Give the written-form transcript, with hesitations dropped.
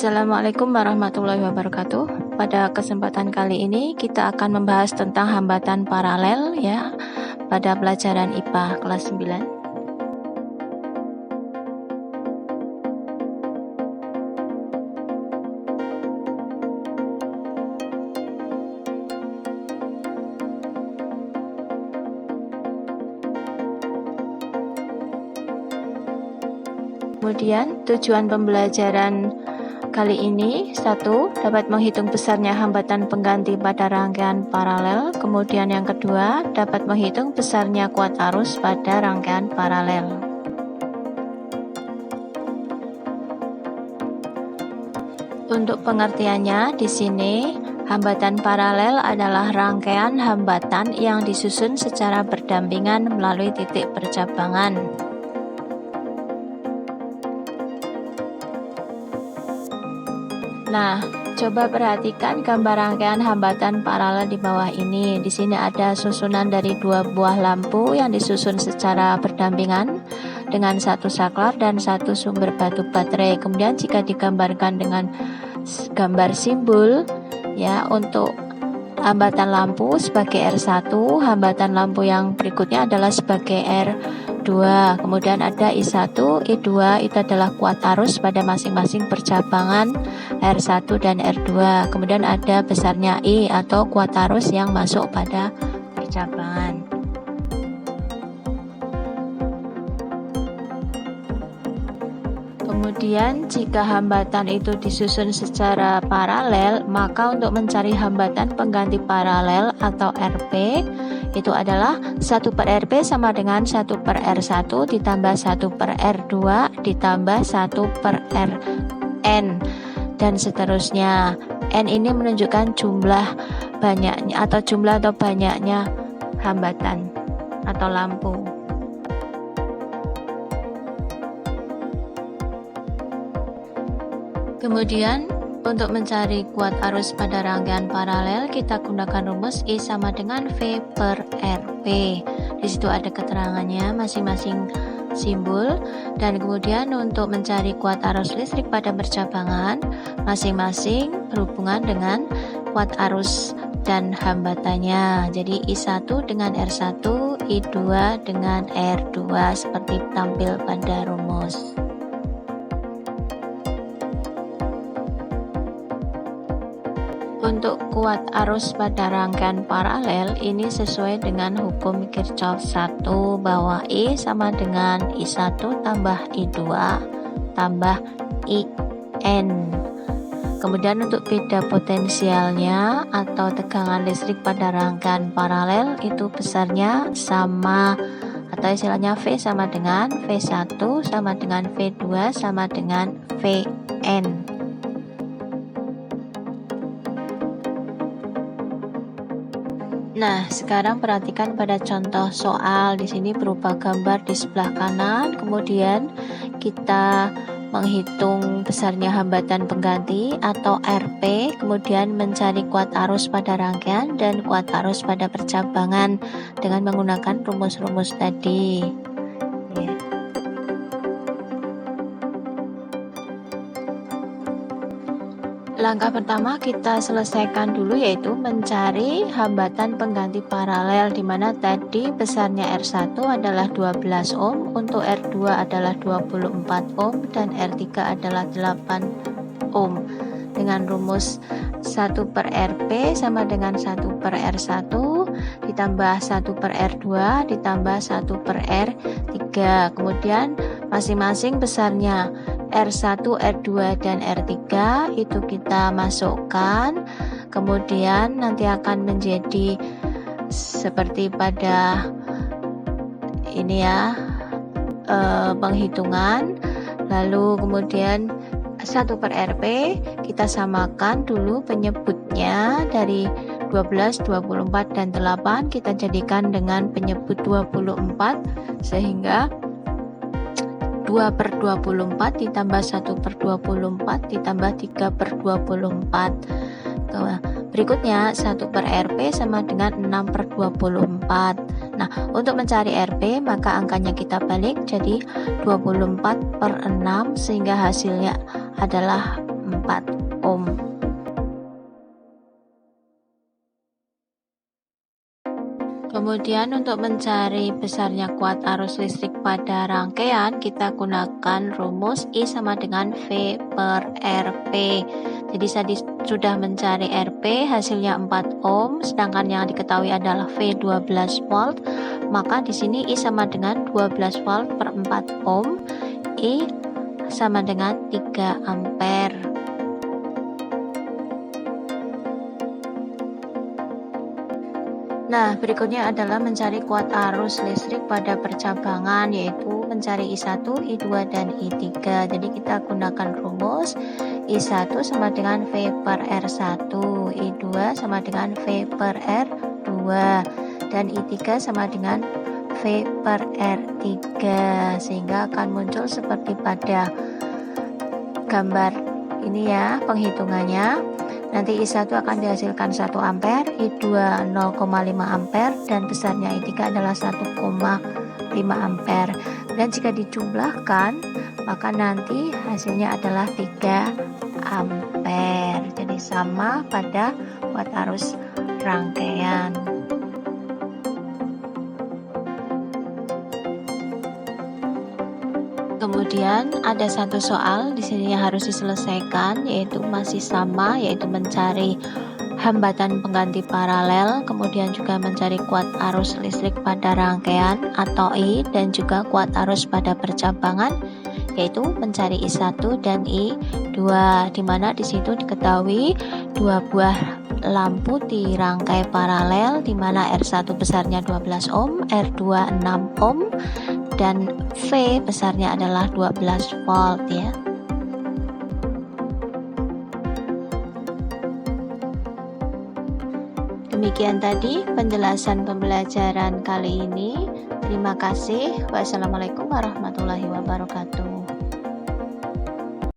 Assalamualaikum warahmatullahi wabarakatuh. Pada kesempatan kali ini kita akan membahas tentang hambatan paralel ya pada pelajaran IPA kelas 9. Kemudian tujuan pembelajaran kali ini, 1. Dapat menghitung besarnya hambatan pengganti pada rangkaian paralel. Kemudian yang kedua, dapat menghitung besarnya kuat arus pada rangkaian paralel. Untuk pengertiannya di sini, hambatan paralel adalah rangkaian hambatan yang disusun secara berdampingan melalui titik percabangan. Nah, coba perhatikan gambar rangkaian hambatan paralel di bawah ini. Di sini ada susunan dari dua buah lampu yang disusun secara berdampingan dengan satu saklar dan satu sumber batu baterai. Kemudian jika digambarkan dengan gambar simbol ya, untuk hambatan lampu sebagai R1, hambatan lampu yang berikutnya adalah sebagai R2. Kemudian ada I1, I2 itu adalah kuat arus pada masing-masing percabangan R1 dan R2. Kemudian ada besarnya I atau kuat arus yang masuk pada percabangan. Kemudian jika hambatan itu disusun secara paralel, maka untuk mencari hambatan pengganti paralel atau RP itu adalah 1/RP sama dengan 1/R1 ditambah 1/R2 ditambah 1/Rn dan seterusnya. N ini menunjukkan jumlah banyaknya atau banyaknya hambatan atau lampu. Kemudian untuk mencari kuat arus pada rangkaian paralel, kita gunakan rumus I sama dengan V/RP. Di situ ada keterangannya masing-masing simbol. Dan kemudian untuk mencari kuat arus listrik pada percabangan, masing-masing berhubungan dengan kuat arus dan hambatannya. Jadi I1 dengan R1, I2 dengan R2 seperti tampil pada rumus. Untuk kuat arus pada rangkaian paralel ini sesuai dengan hukum Kirchhoff 1 bahwa I sama dengan I1 tambah I2 tambah IN. Kemudian untuk beda potensialnya atau tegangan listrik pada rangkaian paralel itu besarnya sama, atau istilahnya V sama dengan V1 sama dengan V2 sama dengan Vn. Nah, sekarang perhatikan pada contoh soal. Di sini berupa gambar di sebelah kanan, kemudian kita menghitung besarnya hambatan pengganti atau RP, kemudian mencari kuat arus pada rangkaian dan kuat arus pada percabangan dengan menggunakan rumus-rumus tadi. Langkah pertama kita selesaikan dulu, yaitu mencari hambatan pengganti paralel, di mana tadi besarnya R1 adalah 12 ohm, untuk R2 adalah 24 ohm dan R3 adalah 8 ohm. Dengan rumus 1/RP sama dengan 1/R1 ditambah 1/R2 ditambah 1/R3. Kemudian masing-masing besarnya R1, R2, dan R3 itu kita masukkan. Kemudian nanti akan menjadi seperti pada ini ya, penghitungan. Lalu kemudian 1/RP kita samakan dulu penyebutnya dari 12, 24, dan 8 kita jadikan dengan penyebut 24, sehingga 2/24 ditambah 1/24 ditambah 3/24. Berikutnya 1/RP sama dengan 6/24. Nah, untuk mencari RP maka angkanya kita balik jadi 24/6 sehingga hasilnya adalah 4 ohm. Kemudian untuk mencari besarnya kuat arus listrik pada rangkaian, kita gunakan rumus I sama dengan V per RP. Jadi saya sudah mencari RP, hasilnya 4 ohm, sedangkan yang diketahui adalah V 12 volt. Maka di sini I sama dengan 12 volt per 4 ohm, I sama dengan 3 ampere. Nah, berikutnya adalah mencari kuat arus listrik pada percabangan, yaitu mencari I1, I2, dan I3. Jadi kita gunakan rumus I1 sama dengan V per R1, I2 sama dengan V per R2, dan I3 sama dengan V per R3, sehingga akan muncul seperti pada gambar ini ya penghitungannya. Nanti I1 akan dihasilkan 1 ampere, I2 0,5 ampere, dan besarnya I3 adalah 1,5 ampere. Dan jika dijumlahkan, maka nanti hasilnya adalah 3 ampere. Jadi sama pada kuat arus rangkaian. Kemudian ada satu soal di sini yang harus diselesaikan, yaitu masih sama, yaitu mencari hambatan pengganti paralel, kemudian juga mencari kuat arus listrik pada rangkaian atau I, dan juga kuat arus pada percabangan, yaitu mencari I1 dan I2, di mana di situ diketahui dua buah lampu di rangkai paralel, di mana R1 besarnya 12 ohm, R2 6 ohm, dan V besarnya adalah 12 volt ya. Demikian tadi penjelasan pembelajaran kali ini. Terima kasih. Wassalamualaikum warahmatullahi wabarakatuh.